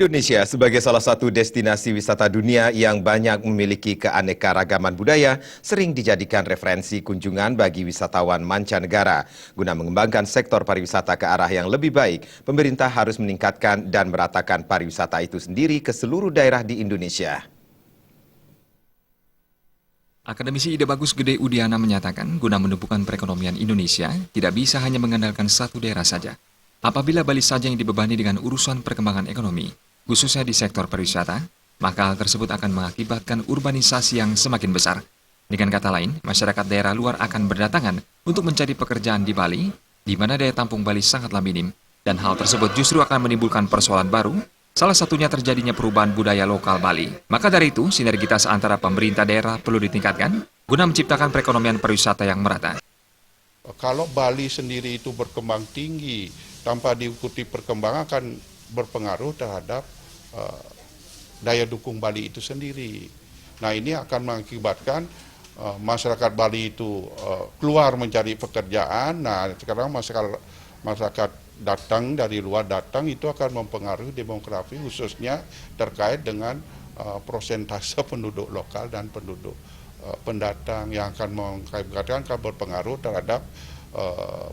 Indonesia sebagai salah satu destinasi wisata dunia yang banyak memiliki keanekaragaman budaya sering dijadikan referensi kunjungan bagi wisatawan mancanegara. Guna mengembangkan sektor pariwisata ke arah yang lebih baik, pemerintah harus meningkatkan dan meratakan pariwisata itu sendiri ke seluruh daerah di Indonesia. Akademisi Ide Bagus Gede Udiana menyatakan, guna menumbuhkan perekonomian Indonesia, tidak bisa hanya mengandalkan satu daerah saja. Apabila Bali saja yang dibebani dengan urusan perkembangan ekonomi, khususnya di sektor pariwisata, maka hal tersebut akan mengakibatkan urbanisasi yang semakin besar. Dengan kata lain, masyarakat daerah luar akan berdatangan untuk mencari pekerjaan di Bali, di mana daya tampung Bali sangatlah minim, dan hal tersebut justru akan menimbulkan persoalan baru, salah satunya terjadinya perubahan budaya lokal Bali. Maka dari itu, sinergitas antara pemerintah daerah perlu ditingkatkan guna menciptakan perekonomian pariwisata yang merata. Kalau Bali sendiri itu berkembang tinggi, tanpa diikuti perkembangan akan berpengaruh terhadap daya dukung Bali itu sendiri. Nah, ini akan mengakibatkan masyarakat Bali itu keluar mencari pekerjaan. Nah, sekarang masyarakat datang dari luar datang itu akan mempengaruhi demografi, khususnya terkait dengan prosentase penduduk lokal dan penduduk pendatang yang akan mengakibatkan akan berpengaruh terhadap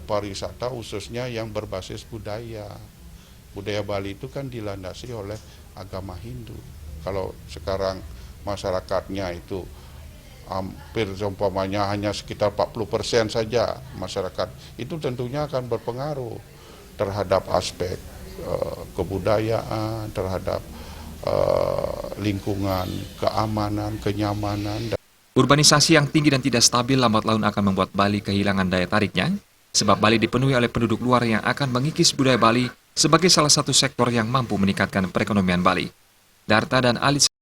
pariwisata khususnya yang berbasis budaya. Budaya Bali itu kan dilandasi oleh agama Hindu. Kalau sekarang masyarakatnya itu hampir seumpamanya hanya sekitar 40% saja masyarakat, itu tentunya akan berpengaruh terhadap aspek kebudayaan, terhadap lingkungan, keamanan, kenyamanan. Urbanisasi yang tinggi dan tidak stabil lambat laun akan membuat Bali kehilangan daya tariknya, sebab Bali dipenuhi oleh penduduk luar yang akan mengikis budaya Bali sebagai salah satu sektor yang mampu meningkatkan perekonomian Bali. Darta dan Alis